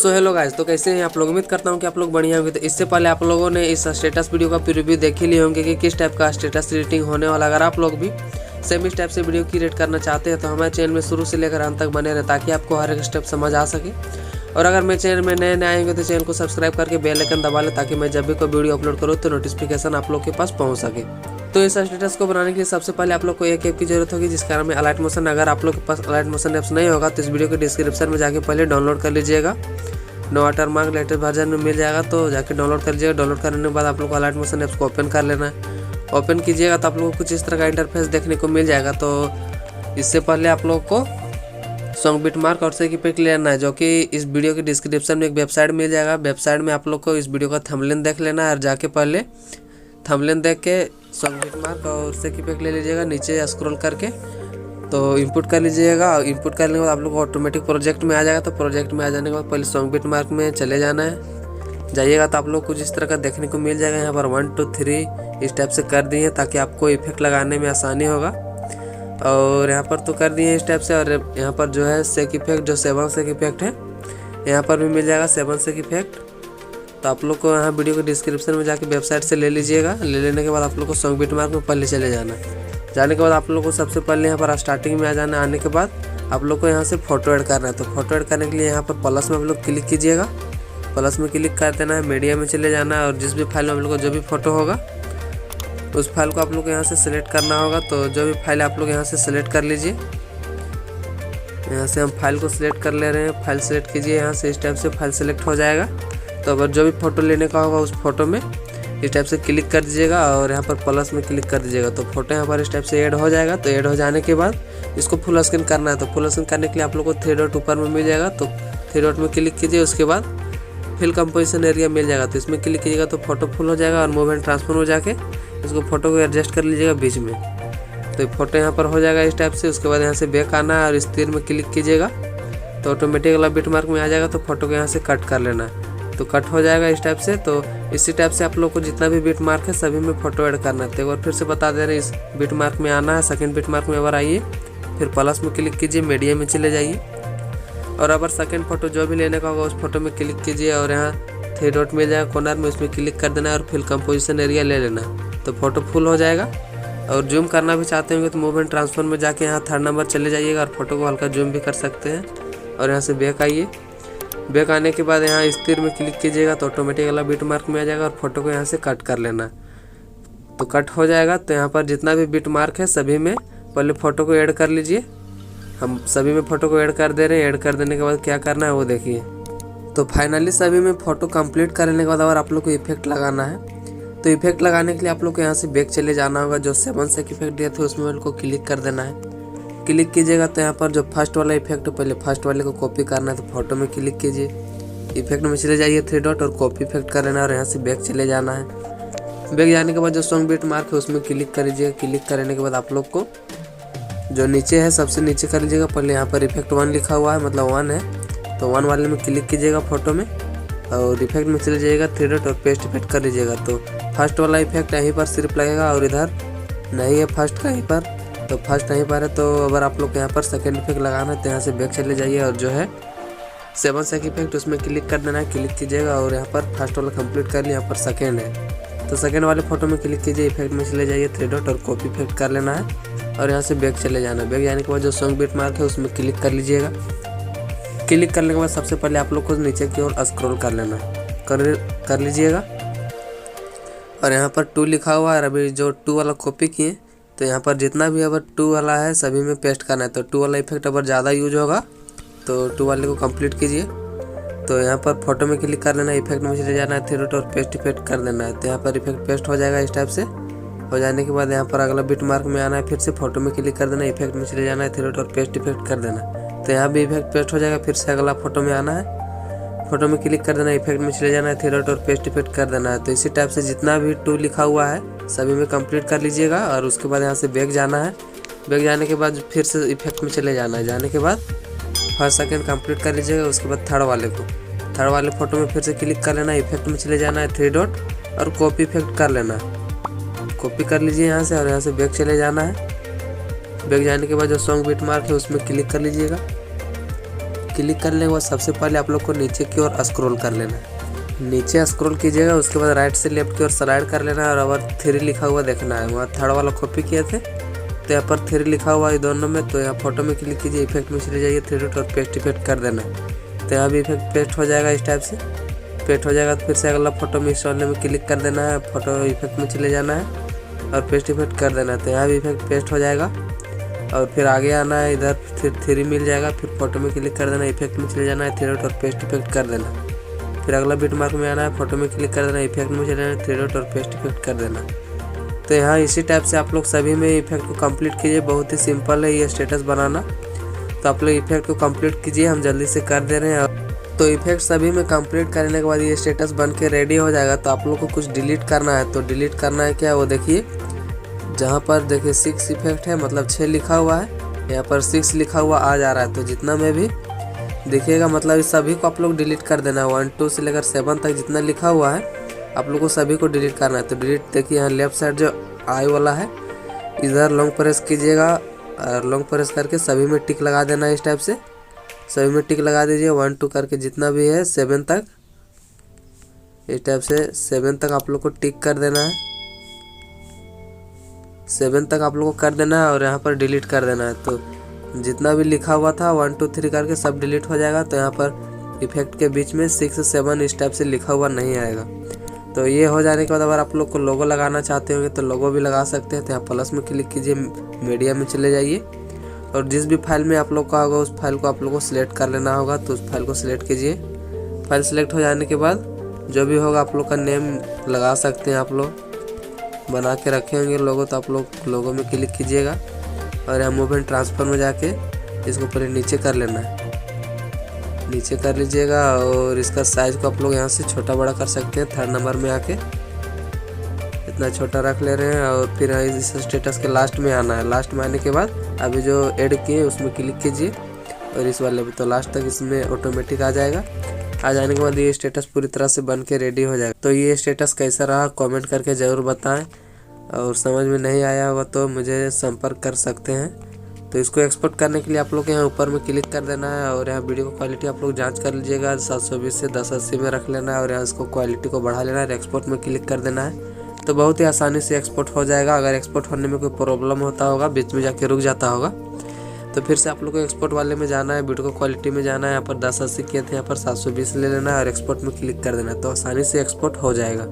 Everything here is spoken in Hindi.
सो हेलो गाइस, तो कैसे हैं आप लोग। उम्मीद करता हूं कि आप लोग बढ़िया होंगे। तो इससे पहले आप लोगों ने इस स्टेटस वीडियो का प्रीव्यू देख ही लिए होंगे कि किस टाइप का स्टेटस रेटिंग होने वाला। अगर आप लोग भी सेम इस टाइप से वीडियो की रेट करना चाहते हैं तो हमारे चैनल में शुरू से लेकर अंत तक बने रहे ताकि आपको हर एक स्टेप समझ आ सके। और अगर मेरे चैनल में नए आएंगे तो चैनल को सब्सक्राइब करके बेल आइकन दबा लें ताकि मैं जब भी कोई वीडियो अपलोड करूँ तो नोटिफिकेशन आप लोग के पास पहुँच सके। तो इस स्टेटस को बनाने के लिए सबसे पहले आप लोग को एक ऐप की जरूरत होगी जिसका नाम है अलाइट मोशन। अगर आप लोग के पास अलाइट मोशन ऐप्स नहीं होगा तो इस वीडियो के डिस्क्रिप्शन में जाके पहले डाउनलोड कर लीजिएगा। नो वाटरमार्क लेटेस्ट वर्जन में मिल जाएगा, तो जाके डाउनलोड कर लीजिएगा। डाउनलोड करने के बाद आप लोग को अलाइट मोशन ऐप्स को ओपन कर लेना है। ओपन कीजिएगा तो आप लोगों को कुछ इस तरह का इंटरफेस देखने को मिल जाएगा। तो इससे पहले आप लोग को सॉन्ग बिटमार्क और से की पिक लेना है, जो कि इस वीडियो के डिस्क्रिप्शन में एक वेबसाइट मिल जाएगा। वेबसाइट में आप लोग को इस वीडियो का थंबनेल देख लेना है और जाके पहले थंबनेल देख के सॉन्ग बिटमार्क और से की पिक ले लीजिएगा। नीचे स्क्रॉल करके तो इंपुट कर लीजिएगा। और इंपुट करने के बाद आप लोग को ऑटोमेटिक प्रोजेक्ट में आ जाएगा। तो प्रोजेक्ट में आ जाने के बाद पहले सॉन्ग बिटमार्क में चले जाना है। जाइएगा तो आप लोग कुछ इस तरह का देखने को मिल जाएगा। यहाँ पर 1 2 3 इस टाइप से कर दिए ताकि आपको इफेक्ट लगाने में आसानी होगा। और यहाँ पर तो कर दिए इस टाइप से। और यहाँ पर जो है सेक इफेक्ट, जो 7 सेक इफेक्ट है, यहाँ पर भी मिल जाएगा 7 सेक इफेक्ट। तो आप लोग को यहाँ वीडियो के डिस्क्रिप्शन में जाके वेबसाइट से ले लीजिएगा। ले लेने के बाद आप लोग को सॉन्ग बिटमार्क में पहले चले जाना है। जाने के बाद आप लोग को सबसे पहले यहाँ पर स्टार्टिंग में आ जाना। आने के बाद आप लोग को यहाँ से फ़ोटो ऐड करना है। तो फोटो ऐड करने के लिए यहाँ पर प्लस में आप लोग क्लिक कीजिएगा। प्लस में क्लिक कर देना है, मीडिया में चले जाना है। और जिस भी फाइल में आप लोग को जो भी फ़ोटो होगा उस फाइल को आप लोग को यहाँ से सिलेक्ट करना होगा। तो जो भी फाइल आप लोग यहाँ से सिलेक्ट कर लीजिए। यहाँ से हम फाइल को सिलेक्ट कर ले रहे हैं। फाइल सेलेक्ट कीजिए, यहाँ से इस टाइप से फाइल सेलेक्ट हो जाएगा। तो अगर जो भी फ़ोटो लेने का होगा उस फोटो में इस टाइप से क्लिक कर दीजिएगा और यहाँ पर प्लस में क्लिक कर दीजिएगा। तो फोटो यहाँ पर इस टाइप से ऐड हो जाएगा। तो ऐड हो जाने के बाद इसको फुल स्क्रीन करना है। तो फुल स्क्रीन करने के लिए आप लोग को 3 डॉट ऊपर में मिल जाएगा। तो 3 डॉट में क्लिक कीजिए, उसके बाद फिल कंपोजिशन एरिया मिल जाएगा। तो इसमें क्लिक कीजिएगा तो फोटो फुल हो जाएगा। और मूव एंड ट्रांसफॉर्म में जाके इसको फोटो को एडजस्ट कर लीजिएगा बीच में। तो फोटो यहाँ पर हो जाएगा इस टाइप से। उसके बाद यहाँ से बैक आना है और इस तीर में क्लिक कीजिएगा तो ऑटोमेटिक वाला बिटमार्क में आ जाएगा। तो फोटो को यहाँ से कट कर लेना है। तो कट हो जाएगा इस टाइप से। तो इसी टाइप से आप लोग को जितना भी बिट मार्क है सभी में फ़ोटो ऐड करना है। तो एक बार फिर से बता दे रहे हैं, इस बिट मार्क में आना है। सेकंड बिट मार्क में अगर आइए, फिर प्लस में क्लिक कीजिए, मीडिया में चले जाइए। और अगर सेकंड फोटो जो भी लेने का होगा उस फोटो में क्लिक कीजिए और यहाँ 3 डॉट मिल जाएगा कॉर्नर में, उसमें क्लिक कर देना है और फिल कंपोजिशन एरिया ले लेना है। तो फोटो फुल हो जाएगा। और जूम करना भी चाहते होंगे तो मूव एंड ट्रांसफॉर्म में जाके यहाँ 3rd नंबर चले जाइएगा और फोटो को हल्का जूम भी कर सकते हैं। और यहाँ से बैक आइए। बैक आने के बाद यहाँ इस तीर में क्लिक कीजिएगा तो ऑटोमेटिक वाला बिट मार्क में आ जाएगा। और फोटो को यहाँ से कट कर लेना। तो कट हो जाएगा। तो यहाँ पर जितना भी बिट मार्क है सभी में पहले फ़ोटो को ऐड कर लीजिए। हम सभी में फ़ोटो को ऐड कर दे रहे हैं। ऐड कर देने के बाद क्या करना है वो देखिए। तो फाइनली सभी में फ़ोटो कंप्लीट करने के बाद अगर आप लोग को इफेक्ट लगाना है तो इफेक्ट लगाने के लिए आप लोग को यहाँ से बैक चले जाना होगा। जो 7 सेक इफेक्ट दिए थे उसमें उनको क्लिक कर देना है। क्लिक कीजिएगा तो यहाँ पर जो फर्स्ट वाला इफेक्ट है पहले फर्स्ट वाले को कॉपी करना है। तो फोटो में क्लिक कीजिए, इफेक्ट में चले जाइए 3 डॉट और कॉपी इफेक्ट कर लेना है। और यहाँ से बैक चले जाना है। बैक जाने के बाद जो सॉन्ग बिट मार्क है उसमें क्लिक कर लीजिएगा। क्लिक करने के बाद आप लोग को जो नीचे है सबसे नीचे कर लीजिएगा। पहले यहाँ पर इफेक्ट 1 लिखा हुआ है, मतलब 1 है। तो 1 वाले में क्लिक कीजिएगा फोटो में और इफेक्ट में चले जाइएगा 3 डॉट और पेस्ट इफेक्ट कर लीजिएगा। तो फर्स्ट वाला इफेक्ट यहीं पर सिर्फ लगेगा और इधर नहीं है फर्स्ट कहीं पर। तो फर्स्ट नहीं पा रहे तो अगर आप लोग यहाँ पर सेकंड इफेक्ट लगाना है तो यहाँ से बैक चले जाइए और जो है 7 सेक इफेक्ट उसमें क्लिक कर देना है। क्लिक कीजिएगा और यहाँ पर फर्स्ट वाला कंप्लीट कर लिया। यहाँ पर सेकंड है तो सेकंड वाले फोटो में क्लिक कीजिए, इफेक्ट में चले जाइए 3 डॉट और कॉपी इफेक्ट कर लेना है। और यहाँ से बैक चले जाना है। बैक जाने के बाद जो सॉन्ग बिट मार्क है उसमें क्लिक कर लीजिएगा। क्लिक करने के बाद सबसे पहले आप लोग को नीचे की ओर स्क्रॉल कर लेना है, कर लीजिएगा। और यहाँ पर 2 लिखा हुआ है। अभी जो 2 वाला कॉपी किए तो यहाँ पर जितना भी अगर 2 वाला है सभी में पेस्ट करना है। तो 2 वाला इफेक्ट अगर ज़्यादा यूज होगा तो 2 वाले को कंप्लीट कीजिए। तो यहाँ पर फोटो में क्लिक कर लेना है, इफेक्ट में चले जाना है 3 डॉट और पेस्ट इफेक्ट कर देना है। तो यहाँ पर इफेक्ट पेस्ट हो जाएगा इस टाइप से। हो जाने के बाद यहाँ पर अगला बिट मार्क में आना है, फिर से फोटो में क्लिक कर देना है, इफेक्ट में चले जाना है 3 डॉट और पेस्ट इफेक्ट कर देना है। तो यहाँ भी इफेक्ट पेस्ट हो जाएगा। फिर से अगला फोटो में आना है, फोटो में क्लिक कर देना है, इफेक्ट में चले जाना है 3 डॉट और पेस्ट इफेक्ट कर देना है। तो इसी टाइप से जितना भी 2 लिखा हुआ है सभी में कंप्लीट कर लीजिएगा। और उसके बाद यहाँ से बैक जाना है। बैक जाने के बाद फिर से इफेक्ट में चले जाना है। जाने के बाद फर्स्ट सेकंड कंप्लीट कर लीजिएगा। उसके बाद थर्ड वाले फोटो में फिर से क्लिक कर लेना है, इफेक्ट में चले जाना है 3 डॉट और कॉपी इफेक्ट कर लेना है। कॉपी कर लीजिए यहाँ से और यहाँ से बैक चले जाना है। बैक जाने के बाद जो सॉन्ग बिट मार्क है उसमें क्लिक कर लीजिएगा। क्लिक करने के बाद सबसे पहले आप लोग को नीचे की ओर स्क्रॉल कर लेना है। नीचे स्क्रॉल कीजिएगा, उसके बाद राइट से लेफ्ट की ओर स्लाइड कर लेना है और अगर 3 लिखा हुआ देखना है। वहाँ थर्ड वाला कॉपी किए थे तो यहाँ पर 3 लिखा हुआ है दोनों में, तो यहाँ फोटो में क्लिक कीजिए, इफेक्ट में चले जाइए 3 डॉट और पेस्ट इफेक्ट कर देना है। तो यहाँ भी इफेक्ट पेस्ट हो जाएगा, इस टाइप से पेस्ट हो जाएगा। तो फिर से अगला फोटो में इस वाले में क्लिक कर देना है, फोटो इफेक्ट में चले जाना है और पेस्ट इफेक्ट कर देना है। तो यहाँ भी इफेक्ट पेस्ट हो जाएगा और फिर आगे आना है, इधर फिर 3 मिल जाएगा, फिर फोटो में क्लिक कर देना, इफेक्ट में चले जाना है 3 डॉट और पेस्ट इफेक्ट कर देना। फिर अगला बिट मार्क में आना है, फोटो में क्लिक कर देना, इफेक्ट में चले जाना है 3 डॉट और पेस्ट इफेक्ट कर देना। तो यहाँ इसी टाइप से आप लोग सभी में इफेक्ट को कंप्लीट कीजिए। बहुत ही सिंपल है ये स्टेटस बनाना। तो आप लोग इफेक्ट को कंप्लीट कीजिए, हम जल्दी से कर दे रहे हैं। तो इफेक्ट सभी में कंप्लीट करने के बाद ये स्टेटस बन के रेडी हो जाएगा। तो आप लोग को कुछ डिलीट करना है, तो डिलीट करना है क्या वो देखिए, जहाँ पर देखिए 6 इफेक्ट है, मतलब 6 लिखा हुआ है, यहाँ पर 6 लिखा हुआ आ जा रहा है। तो जितना में भी दिखेगा मतलब इस सभी को आप लोग डिलीट कर देना है। 1 2 से लेकर 7 तक जितना लिखा हुआ है आप लोग को सभी को डिलीट करना है। तो डिलीट देखिए यहाँ लेफ्ट साइड जो आई वाला है, इधर लॉन्ग प्रेस कीजिएगा और लॉन्ग प्रेस करके सभी में टिक लगा देना है। इस टाइप से सभी में टिक लगा दीजिए 1 2 करके जितना भी है 7 तक, इस टाइप से 7 तक आप लोग को टिक कर देना है। 7 तक आप लोग को कर देना है और यहाँ पर डिलीट कर देना है। तो जितना भी लिखा हुआ था 1 2 3 करके सब डिलीट हो जाएगा। तो यहाँ पर इफेक्ट के बीच में 6 7 इस टाइप से लिखा हुआ नहीं आएगा। तो ये हो जाने के बाद अगर आप लोग को लोगो लगाना चाहते होंगे तो लोगो भी लगा सकते हैं। तो यहाँ प्लस में क्लिक कीजिए, मीडिया में चले जाइए और जिस भी फाइल में आप लोग का होगा उस फाइल को आप लोग को सिलेक्ट कर लेना होगा। तो उस फाइल को सिलेक्ट कीजिए। फाइल सिलेक्ट हो जाने के बाद जो भी होगा आप लोग का नेम लगा सकते हैं। आप लोग बना के रखे होंगे लोगो, तो आप लोग लोगो में क्लिक कीजिएगा और यहाँ मूव एंड ट्रांसफर में जाके इसको पहले नीचे कर लेना है, नीचे कर लीजिएगा और इसका साइज को आप लोग यहाँ से छोटा बड़ा कर सकते हैं। 3rd नंबर में आके इतना छोटा रख ले रहे हैं और फिर इस स्टेटस के लास्ट में आना है। लास्ट में आने के बाद अभी जो ऐड किए उसमें क्लिक कीजिए और इस वाले में, तो लास्ट तक इसमें ऑटोमेटिक आ जाएगा। आ जाने के बाद ये स्टेटस पूरी तरह से बन के रेडी हो जाएगा। तो ये स्टेटस कैसा रहा कमेंट करके ज़रूर बताएं और समझ में नहीं आया होगा तो मुझे संपर्क कर सकते हैं। तो इसको एक्सपोर्ट करने के लिए आप लोग यहाँ ऊपर में क्लिक कर देना है और यहाँ वीडियो की क्वालिटी आप लोग जांच कर लीजिएगा, 720 से 1080 में रख लेना है और यहाँ इसको क्वालिटी को बढ़ा लेना है, एक्सपोर्ट में क्लिक कर देना है। तो बहुत ही आसानी से एक्सपोर्ट हो जाएगा। अगर एक्सपोर्ट होने में कोई प्रॉब्लम होता होगा, बीच में जाके रुक जाता होगा, तो फिर से आप लोग को एक्सपोर्ट वाले में जाना है, वीडियो को क्वालिटी में जाना है, यहाँ पर 1080 किए थे, यहाँ पर 720 ले लेना है और एक्सपोर्ट में क्लिक कर देना है। तो आसानी से एक्सपोर्ट हो जाएगा।